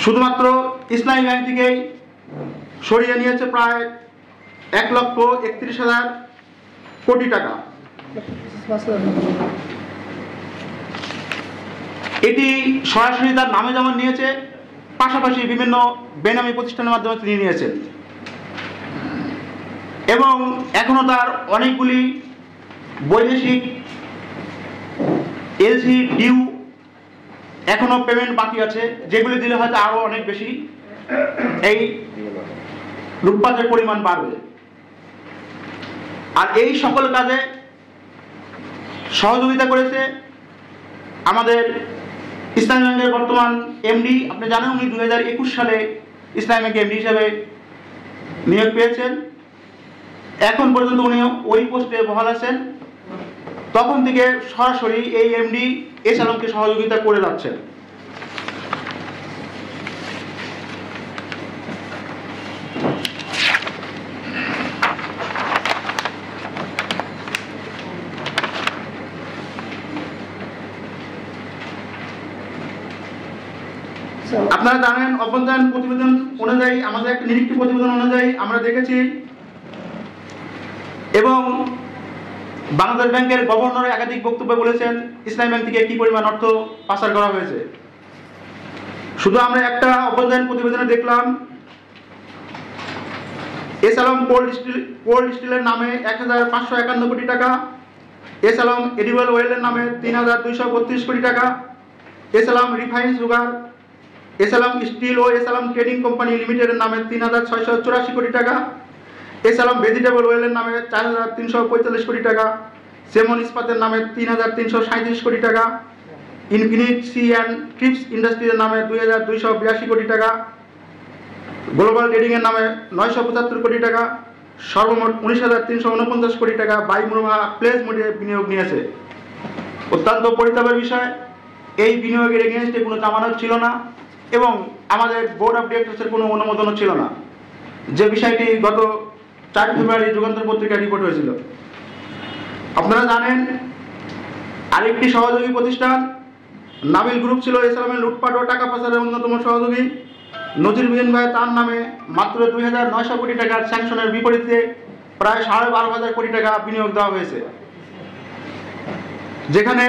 শুধুমাত্র ইসলামী ব্যাংক থেকেই সরিয়ে নিয়েছে প্রায় 1,31,000 কোটি টাকা। এটি সরাসরি তার নামে যেমন নিয়েছে, পাশাপাশি বিভিন্ন বেনামি প্রতিষ্ঠানের মাধ্যমে তিনি নিয়েছেন এবং এখনো তার অনেকগুলি বৈদেশিক এলসি ডিউ এখনো পেমেন্ট বাকি আছে, যেগুলি দিলে হয়তো আরো অনেক বেশি এই লুটপাটের পরিমাণ বাড়বে। আর এই সকল কাজে সহযোগিতা করেছে আমাদের ইসলামী ব্যাংকের বর্তমান এমডি। আপনি জানেন উনি 2021 সালে ইসলামী ব্যাংকের এমডি হিসেবে নিয়োগ পেয়েছেন। এখন পর্যন্ত উনি ওই পোস্টে বহাল আছেন। তখন থেকে সরাসরি এই এমডি এস আলমকে সহযোগিতা করে যাচ্ছেন। আপনারা জানেন অভ্যন্তরীণ প্রতিবেদন অনুযায়ী, আমাদের একটা নিরীক্ষা প্রতিবেদন অনুযায়ী আমরা দেখেছি এবং বাংলাদেশ ব্যাংকের গভর্নর একাধিক বক্তব্যে বলেছেন ইসলামী ব্যাংক থেকে কি পরিমাণ অর্থ পাচার করা হয়েছে। শুধু আমরা একটা অভ্যন্তরীণ প্রতিবেদনে দেখলাম এস আলম কোল্ড স্টিলের নামে 1,551 কোটি টাকা, এস আলম এডিবল ওয়েলের নামে 3,232 কোটি টাকা, S Alam refine sugar, S Alam steel ও এস আলম ট্রেডিং কোম্পানি লিমিটেডের নামে 3,684 কোটি টাকা, এস আলম ভেজিটেবল ওয়েলের নামে 4,345 কোটি টাকা, সেমন ইস্পাতের নামে 3,337 কোটি টাকা, ইনফিনিট সি অ্যান্ড ট্রিপস ইন্ডাস্ট্রিজের নামে 2,282 কোটি টাকা, গ্লোবাল ট্রেডিং এর নামে 975 কোটি টাকা, সর্বমোট 19,349 কোটি টাকা বাইমুরমা প্লেস মোডে বিনিয়োগ নিয়েছে। অত্যন্ত পরিতাপের বিষয়, এই বিনিয়োগের এগেইনস্টে কোনো জামানত ছিল না এবং আমাদের বোর্ড অফ ডিরেক্টরসের কোনো অনুমোদনও ছিল না, যে বিষয়টি গত 4 ফেব্রুয়ারি যুগান্তর পত্রিকায় রিপোর্ট হয়েছিল। আপনারা জানেন আরেকটি সহযোগী প্রতিষ্ঠান নাবিল গ্রুপ ছিল এস আলমের লুটপাট ও টাকা পাচারের অন্যতম সহযোগী। নজিরবিহীন ভাই তার নামে মাত্র 2,900 কোটি টাকার স্যাংশনের বিপরীতে প্রায় 12,500 কোটি টাকা বিনিয়োগ দেওয়া হয়েছে, যেখানে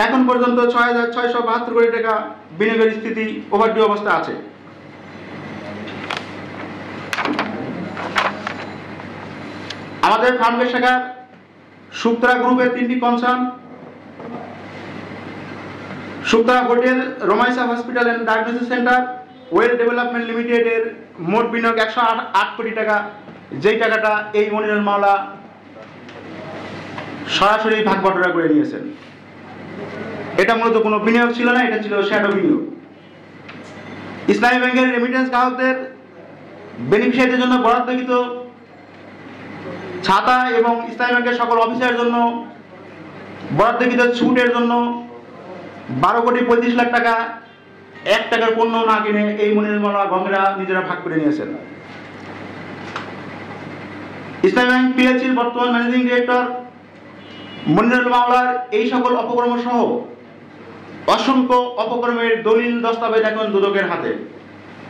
এখন পর্যন্ত 6,672 কোটি টাকা বিনিয়োগের স্থিতি ওভারডিউ অবস্থা আছে। আমাদের ফার্মগেট শাখার সুক্তা গ্রুপের 3টি concern, Sukta hotel, Romaisa hospital and diagnosis centre, well development লিমিটেডের মোট বিনিয়োগ 108 কোটি টাকা, যেই টাকাটা এই মনিরুল মাওলা সরাসরি ভাগ বটরা করে নিয়েছেন। এটা মূলত কোনো বিনিয়োগ ছিল না, এটা ছিল শ্যাডো বিনিয়োগ। ইসলামী ব্যাংকের রেমিটেন্স গ্রাহকদের বেনিফিশিয়ারিদের জন্য বরাদ্দকৃত ছাতা এবং ইসলামী ব্যাংকের সকল অফিসারের জন্য বরাদ্দকৃত ছুটের জন্য 12,35 লাখ টাকা 1 টাকার পণ্য না কিনে এই মনিরুল মাওলা গঙ্গেরা নিজেরা ভাগ করে নিয়েছেন। ইসলামী ব্যাংক পিএলসির বর্তমান ম্যানেজিং ডিরেক্টর মনিরুল মাওলার এই সকল অপকর্ম সহ অসংখ্য অপকর্মের দলিল দস্তাবেজ এখন দুদকের হাতে।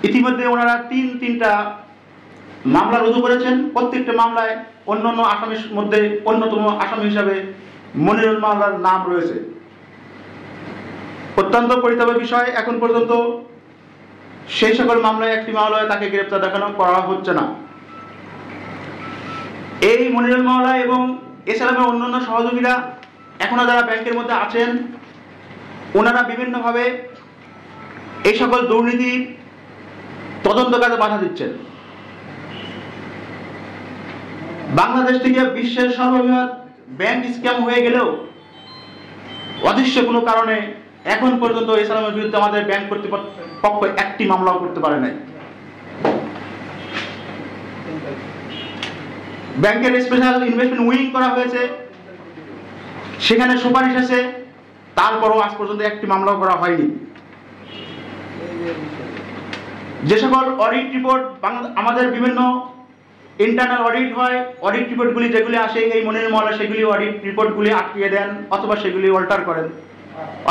ইতিমধ্যে ওনারা তিনটা মামলা রুজু করেছেন। প্রত্যেকটা মামলায় অন্যান্য আসামির মধ্যে অন্যতম আসামি হিসাবে মনিরুল মাওলার নাম রয়েছে। অত্যন্ত পরিতাপের বিষয়, এখন পর্যন্ত সেই সকল মামলায় একটি মামলায় তাকে গ্রেপ্তার দেখানো করা হচ্ছে না। এই মনিরুল মাওলা এবং এস আলমের অন্যান্য সহযোগীরা এখনো যারা ব্যাংকের মধ্যে আছেন, ওনারা বিভিন্নভাবে এই সকল দুর্নীতি তদন্ত কাজে বাধা দিচ্ছেন। বাংলাদেশ থেকে বিশ্বের সর্ববৃহৎ ব্যাংক স্ক্যাম হয়ে গেলেও অদৃশ্য কোনো কারণে এখন পর্যন্ত এস আলমের বিরুদ্ধে আমাদের ব্যাংক কর্তৃপক্ষ একটি মামলাও করতে পারে নাই। ব্যাংকের স্পেশাল ইনভেস্টমেন্ট উইং করা হয়েছে, সেখানে সুপারিশ আছে, তারপরও আজ পর্যন্ত একটি মামলাও করা হয়নি। যে সকল অডিট রিপোর্ট আমাদের বিভিন্ন ইন্টারনাল অডিট হয়, অডিট রিপোর্টগুলি যেগুলি আসে এই মনিরুল মাওলা সেগুলি অডিট রিপোর্টগুলি আটকিয়ে দেন অথবা সেগুলি অল্টার করেন।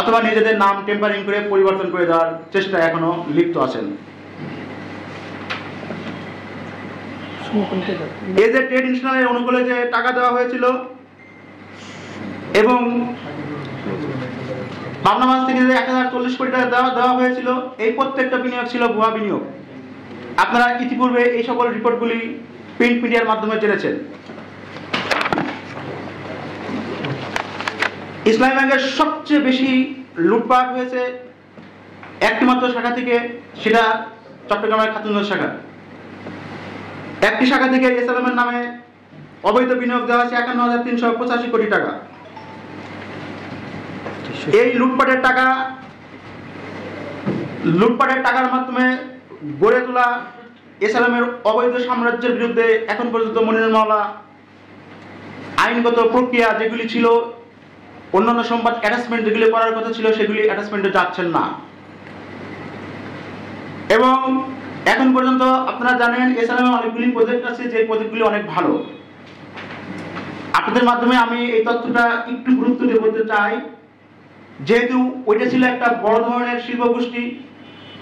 অথবা নিজেদের নাম টেম্পারিং করে পরিবর্তন করে দেওয়ার চেষ্টা এখনো লিপ্ত আছেন। এই যে ট্রেড ইন্স্যুরেন্সের অনুকূলে যে টাকা দেওয়া হয়েছিল এবং পাবনা মাছ থেকে যে 1040 কোটি টাকা দেওয়া হয়েছিল, এই প্রত্যেকটা বিনিয়োগ ছিল ভুয়া বিনিয়োগ। আপনারা ইতিপূর্বে এই সকল রিপোর্টগুলি প্রিন্ট মিডিয়ার মাধ্যমে জেনেছেন। ইসলামী ব্যাংকের সবচেয়ে বেশি লুটপাট হয়েছে একটি মাত্র শাখা থেকে, সেটা চট্টগ্রামের খাতুনগঞ্জ শাখা। একটি শাখা থেকে এসএলএমের নামে অবৈধ বিনিয়োগ দেওয়া হয়েছে 51,385 কোটি টাকা। এই লুটপাটের টাকার মাধ্যমে গড়ে তোলা এসএলএমের অবৈধ সাম্রাজ্যের বিরুদ্ধে এখন পর্যন্ত মনিরুল মাওলা আইনগত প্রক্রিয়া যেগুলি ছিল, অন্যান্য সংবাদ অ্যাটাচমেন্ট যেগুলি করার কথা ছিল, সেগুলি অ্যাটাচমেন্টে যাচ্ছেন না। এবং এখন পর্যন্ত আপনারা জানেন এসএলএম অনেকগুলি প্রজেক্ট আছে, যে প্রজেক্টগুলি অনেক ভালো। আপনাদের মাধ্যমে আমি এই তথ্যটা একটু গুরুত্ব দিয়ে বলতে চাই, যেহেতু ওইটা ছিল একটা বড় ধরনের শিল্প গোষ্ঠী,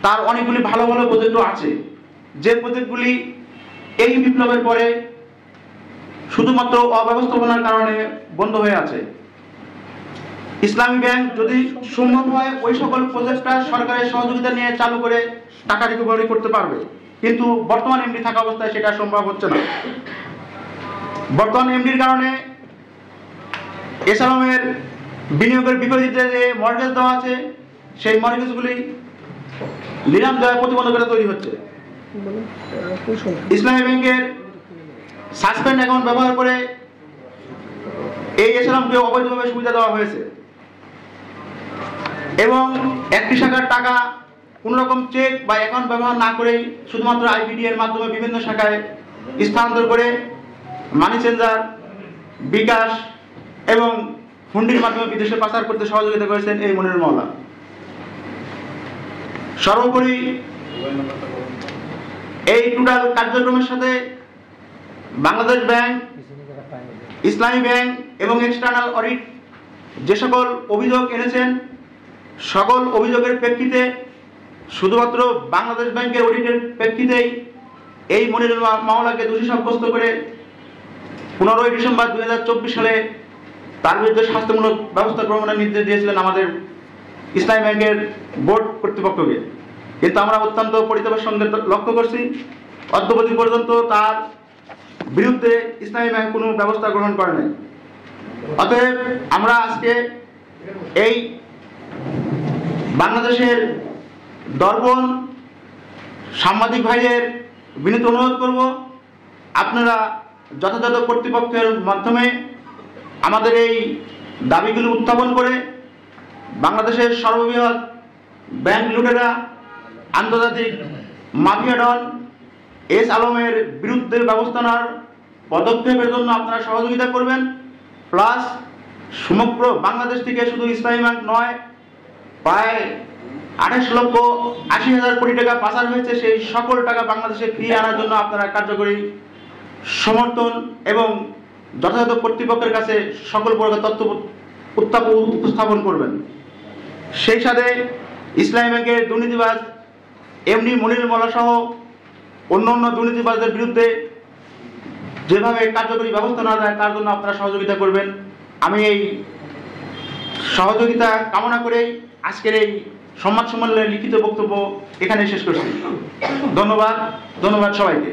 তার অনেকগুলি ভালো ভালো প্রজেক্টও আছে, যে প্রজেক্টগুলি এই বিপ্লবের পরে শুধুমাত্র অব্যবস্থাপনার কারণে বন্ধ হয়ে আছে। ইসলামী ব্যাংক যদি সম্ভব হয় ওই সকল প্রজেক্টটা সরকারের সহযোগিতা নিয়ে চালু করে টাকা রিকভারি করতে পারবে, কিন্তু বর্তমান এমডি থাকা অবস্থায় সেটা সম্ভব হচ্ছে না। বর্তমান এমডির কারণে এসএলএমের বিনিয়োগের বিপরীতে যে মর্টগেজ দেওয়া আছে, সেই মর্টগেজগুলি নিলাম দেওয়ার প্রতিবন্ধকতা তৈরি হচ্ছে। ইসলামী ব্যাংকের সাসপেন্ড অ্যাকাউন্ট ব্যবহার করে এই এসএলএমকে অবৈধভাবে সুবিধা দেওয়া হয়েছে এবং একটি শাখার টাকা কোনো রকম চেক বা অ্যাকাউন্ট ব্যবহার না করেই শুধুমাত্র আইবিডি এর মাধ্যমে বিভিন্ন শাখায় স্থানান্তর করে মানি চেঞ্জার, বিকাশ এবং হুন্ডির মাধ্যমে বিদেশে পাচার করতে সহযোগিতা করেছেন এই মনিরুল মাওলা। সর্বোপরি এই টোটাল কার্যক্রমের সাথে বাংলাদেশ ব্যাংক, ইসলামী ব্যাংক এবং এক্সটার্নাল অডিট যে সকল অভিযোগ এনেছেন, সকল অভিযোগের প্রেক্ষিতে শুধুমাত্র বাংলাদেশ ব্যাংকের অডিটের প্রেক্ষিতেই এই মনিরুল মাওলাকে দোষী সাব্যস্ত করে 15 ডিসেম্বর 2024 সালে তার বিরুদ্ধে শাস্তিমূলক ব্যবস্থা গ্রহণের নির্দেশ দিয়েছিলেন আমাদের ইসলামী ব্যাংকের বোর্ড কর্তৃপক্ষকে। কিন্তু আমরা অত্যন্ত পরিতাপের সঙ্গে লক্ষ্য করছি অদ্যাবধি পর্যন্ত তার বিরুদ্ধে ইসলামী ব্যাংক কোনো ব্যবস্থা গ্রহণ করে নাই। অতএব আমরা আজকে এই বাংলাদেশের দর্পণ সাংবাদিক ভাইদের বিনীত অনুরোধ করব, আপনারা যথাযথ কর্তৃপক্ষের মাধ্যমে আমাদের এই দাবিগুলি উত্থাপন করে বাংলাদেশের সর্ববৃহৎ ব্যাংক লুটেরা, আন্তর্জাতিক মাফিয়া ডন এস আলমের বিরুদ্ধে ব্যবস্থা নেওয়ার পদক্ষেপের জন্য আপনারা সহযোগিতা করবেন। প্লাস সমগ্র বাংলাদেশ থেকে শুধু ইসলামী ব্যাংক নয়, প্রায় 28,80,000 কোটি টাকা পাচার হয়েছে, সেই সকল টাকা বাংলাদেশে ফিরিয়ে আনার জন্য আপনারা কার্যকরী সমর্থন এবং যথাযথ কর্তৃপক্ষের কাছে সকল প্রকার তথ্য উপস্থাপন করবেন। সেই সাথে ইসলামী ব্যাংকের দুর্নীতিবাজ এমডি মনিরুল মাওলা সহ অন্যান্য দুর্নীতিবাজদের বিরুদ্ধে যেভাবে কার্যকরী ব্যবস্থা নেওয়া যায় তার জন্য আপনারা সহযোগিতা করবেন। আমি এই সহযোগিতা কামনা করেই আজকের এই সংবাদ সম্মেলনের লিখিত বক্তব্য এখানে শেষ করছি। ধন্যবাদ সবাইকে।